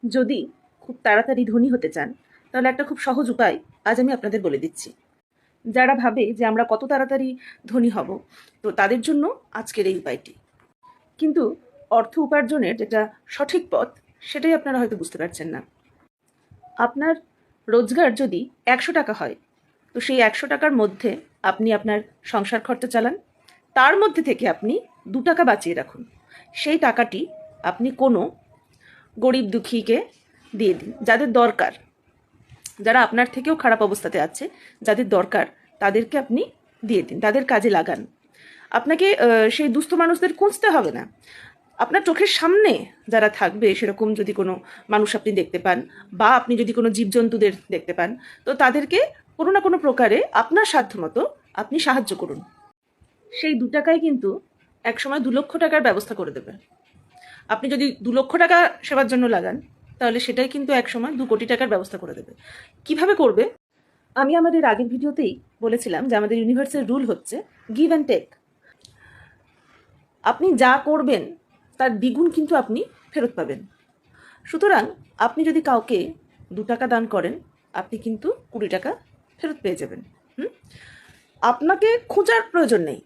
যদি খুব তাড়াতাড়ি ধনী হতে চান তাহলে একটা খুব সহজ উপায় আজ আমি আপনাদের বলে দিচ্ছি। যারা ভাবে যে আমরা কত তাড়াতাড়ি ধনী হব, তো তাদের জন্য আজকের এই উপায়টি। কিন্তু অর্থ উপার্জনের যেটা সঠিক পথ সেটাই আপনারা হয়তো বুঝতে পারছেন না। আপনার রোজগার যদি 100 টাকা হয়, তো সেই 100 টাকার মধ্যে আপনি আপনার সংসার খরচা চালান, তার মধ্যে থেকে আপনি 2 টাকা বাঁচিয়ে রাখুন। সেই টাকাটি আপনি কোনো গরিব দুঃখীকে দিয়ে দিন, যাদের দরকার, যারা আপনার থেকেও খারাপ অবস্থাতে আছে, যাদের দরকার তাদেরকে আপনি দিয়ে দিন, তাদের কাজে লাগান। আপনাকে সেই দুস্থ মানুষদের খুঁজতে হবে না। আপনার চোখের সামনে যারা থাকবে সেরকম যদি কোনো মানুষ আপনি দেখতে পান, বা আপনি যদি কোনো জীবজন্তুদের দেখতে পান, তো তাদেরকে কোনো না কোনো প্রকারে আপনার সাধ্যমতো আপনি সাহায্য করুন। সেই 2 টাকায় কিন্তু একসময় 2 লক্ষ টাকার ব্যবস্থা করে দেবে। আপনি যদি 2 লক্ষ টাকা সেবার জন্য লাগান, তাহলে সেটাই কিন্তু একসময় 2 কোটি টাকার ব্যবস্থা করে দেবে। কিভাবে করবে? আমি আমাদের আগের ভিডিওতেই বলেছিলাম যে আমাদের ইউনিভার্সের রুল হচ্ছে গিভ অ্যান্ড টেক। আপনি যা করবেন তার দ্বিগুণ কিন্তু আপনি ফেরত পাবেন। সুতরাং আপনি যদি কাউকে 2 টাকা দান করেন, আপনি কিন্তু 20 টাকা ফেরত পেয়ে যাবেন। আপনাকে খোঁজার প্রয়োজন নেই,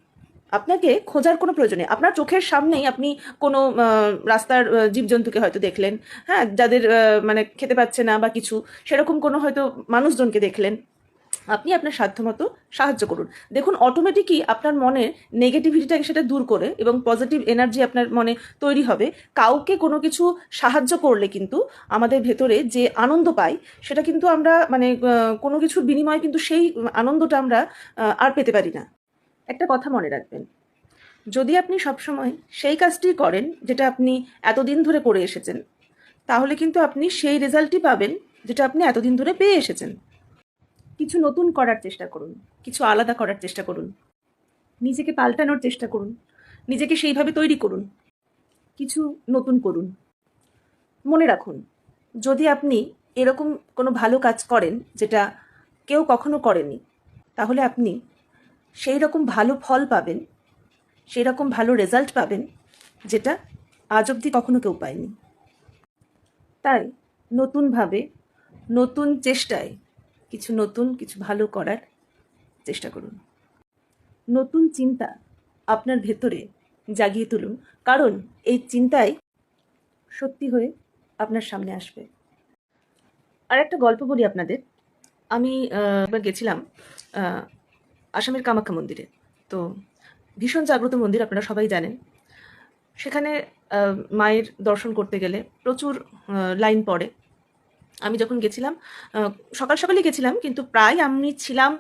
আপনাকে খোঁজার কোনো প্রয়োজন নেই। আপনার চোখের সামনেই আপনি কোনো রাস্তার জীবজন্তুকে হয়তো দেখলেন, হ্যাঁ, যাদের মানে খেতে পাচ্ছে না বা কিছু, সেরকম কোনো হয়তো মানুষজনকে দেখলেন, আপনি আপনার সাধ্যমতো সাহায্য করুন। দেখুন, অটোমেটিকই আপনার মনের নেগেটিভিটিটাকে সেটা দূর করে এবং পজিটিভ এনার্জি আপনার মনে তৈরি হবে। কাউকে কোনো কিছু সাহায্য করলে কিন্তু আমাদের ভেতরে যে আনন্দ পাই, সেটা কিন্তু আমরা মানে কোনো কিছুর বিনিময়ে কিন্তু সেই আনন্দটা আমরা আর পেতে পারি না। একটা কথা মনে রাখবেন, যদি আপনি সবসময় সেই কাজটি করেন যেটা আপনি এতদিন ধরে করে এসেছেন, তাহলে কিন্তু আপনি সেই রেজাল্টই পাবেন যেটা আপনি এতদিন ধরে পেয়ে এসেছেন। কিছু নতুন করার চেষ্টা করুন, কিছু আলাদা করার চেষ্টা করুন, নিজেকে পাল্টানোর চেষ্টা করুন, নিজেকে সেইভাবে তৈরি করুন, কিছু নতুন করুন। মনে রাখুন, যদি আপনি এরকম কোনো ভালো কাজ করেন যেটা কেউ কখনো করেনি, তাহলে আপনি সেই রকম ভালো ফল পাবেন, সেই রকম ভালো রেজাল্ট পাবেন যেটা আজ অবধি কখনো কেউ পায়নি। তাই নতুনভাবে, নতুন চেষ্টায় কিছু নতুন, কিছু ভালো করার চেষ্টা করুন। নতুন চিন্তা আপনার ভেতরে জাগিয়ে তুলুন, কারণ এই চিন্তাই সত্যি হয়ে আপনার সামনে আসবে। আর একটা গল্প বলি আপনাদের। আমি একবার গেছিলাম আসামের কামাখ্যা মন্দিরে। তো ভীষণ জাগ্রত মন্দির, আপনারা সবাই জানেন। সেখানে মায়ের দর্শন করতে গেলে প্রচুর লাইন পড়ে। আমি যখন গেছিলাম, সকাল সকালই গেছিলাম, কিন্তু প্রায় আমি ছিলাম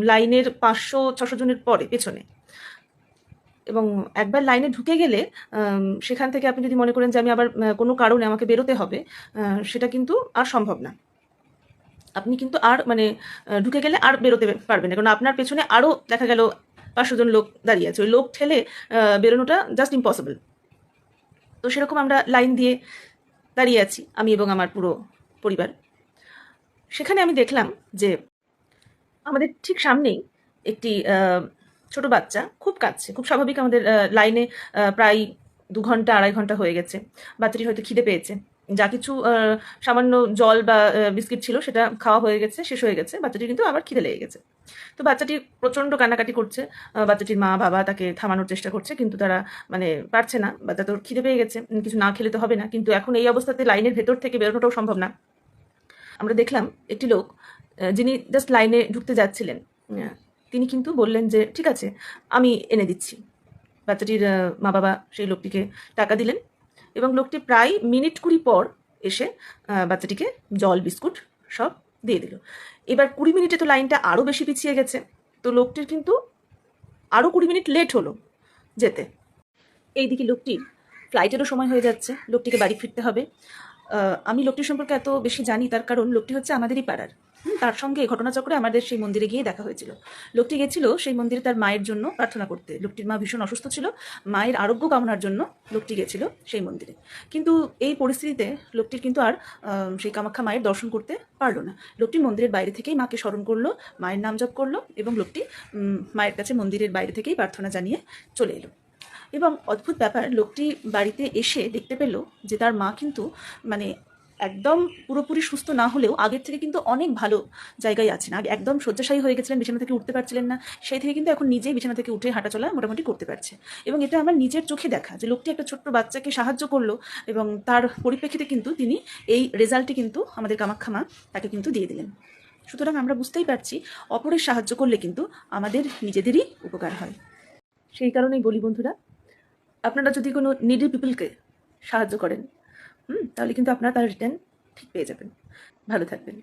লাইনের 500-600 জনের পরে পেছনে। এবং একবার লাইনে ঢুকে গেলে সেখান থেকে আপনি যদি মনে করেন যে আমি আবার কোনো কারণে আমাকে বেরোতে হবে, সেটা কিন্তু আর সম্ভব না। আপনি কিন্তু আর মানে ঢুকে গেলে আর বেরোতে পারবেন না, কারণ আপনার পেছনে আরও দেখা গেল 500 জন লোক দাঁড়িয়ে আছে। ওই লোক ঠেলে বেরোনোটা জাস্ট ইম্পসিবল। তো সেরকম আমরা লাইন দিয়ে দাঁড়িয়ে আছি, আমি এবং আমার পুরো পরিবার। সেখানে আমি দেখলাম যে আমাদের ঠিক সামনেই একটি ছোট বাচ্চা খুব কাঁদছে। খুব স্বাভাবিক, আমাদের লাইনে প্রায় 2 ঘন্টা 2.5 ঘন্টা হয়ে গেছে। বাচ্চাটির হয়তো খিদে পেয়েছে, যা কিছু সামান্য জল বা বিস্কিট ছিল সেটা খাওয়া হয়ে গেছে, শেষ হয়ে গেছে। বাচ্চাটির কিন্তু আবার খিদে লেগে গেছে। তো বাচ্চাটি প্রচণ্ড কান্নাকাটি করছে। বাচ্চাটির মা বাবা তাকে থামানোর চেষ্টা করছে, কিন্তু তারা মানে পারছে না। বাচ্চা তোর খিদে পেয়ে গেছে, কিছু না খেলে তো হবে না, কিন্তু এখন এই অবস্থাতে লাইনের ভেতর থেকে বেরোনোটাও সম্ভব না। আমরা দেখলাম একটি লোক, যিনি জাস্ট লাইনে ঢুকতে যাচ্ছিলেন, তিনি কিন্তু বললেন যে ঠিক আছে, আমি এনে দিচ্ছি। বাচ্চাটির মা বাবা সেই লোকটিকে টাকা দিলেন, এবং লোকটি প্রায় মিনিট 20 পর এসে বাচ্চাটিকে জল বিস্কুট সব দিয়ে দিল। এবার 20 মিনিটে তো লাইনটা আরও বেশি পিছিয়ে গেছে, তো লোকটির কিন্তু আরও 20 মিনিট লেট হলো যেতে। এইদিকে লোকটির ফ্লাইটেরও সময় হয়ে যাচ্ছে, লোকটিকে বাড়ি ফিরতে হবে। আমি লোকটির সম্পর্কে এত বেশি জানি তার কারণ লোকটি হচ্ছে আমাদেরই পাড়ার। তার সঙ্গে ঘটনাচক্রে আমাদের সেই মন্দিরে গিয়ে দেখা হয়েছিল। লোকটি গেছিল সেই মন্দিরে তার মায়ের জন্য প্রার্থনা করতে। লোকটির মা ভীষণ অসুস্থ ছিল, মায়ের আরোগ্য কামনার জন্য লোকটি গেছিল সেই মন্দিরে। কিন্তু এই পরিস্থিতিতে লোকটির কিন্তু আর সেই কামাখ্যা মায়ের দর্শন করতে পারলো না। লোকটি মন্দিরের বাইরে থেকেই মাকে স্মরণ করলো, মায়ের নাম জপ করলো, এবং লোকটি মায়ের কাছে মন্দিরের বাইরে থেকেই প্রার্থনা জানিয়ে চলে এলো। এবং অদ্ভুত ব্যাপার, লোকটি বাড়িতে এসে দেখতে পেল যে তার মা কিন্তু মানে একদম পুরোপুরি সুস্থ না হলেও আগের থেকে কিন্তু অনেক ভালো জায়গায় আছেন। আগে একদম শয্যাশায়ী হয়ে গেছিলেন, বিছানা থেকে উঠতে পারছিলেন না, সেই থেকে কিন্তু এখন নিজেই বিছানা থেকে উঠে হাঁটাচলা মোটামুটি করতে পারছে। এবং এটা আমার নিজের চোখে দেখা যে লোকটি একটা ছোট্ট বাচ্চাকে সাহায্য করলো এবং তার পরিপ্রেক্ষিতে কিন্তু তিনি এই রেজাল্টটি কিন্তু আমাদের কামাখ্যা মা তাকে কিন্তু দিয়ে দিলেন। সুতরাং আমরা বুঝতেই পারছি অপরের সাহায্য করলে কিন্তু আমাদের নিজেদেরই উপকার হয়। সেই কারণেই বলি বন্ধুরা, আপনারা যদি কোনো নিডি পিপলকে সাহায্য করেন তাহলে কিন্তু আপনারা তার রিটার্ন ঠিক পেয়ে যাবেন। ভালো থাকবেন।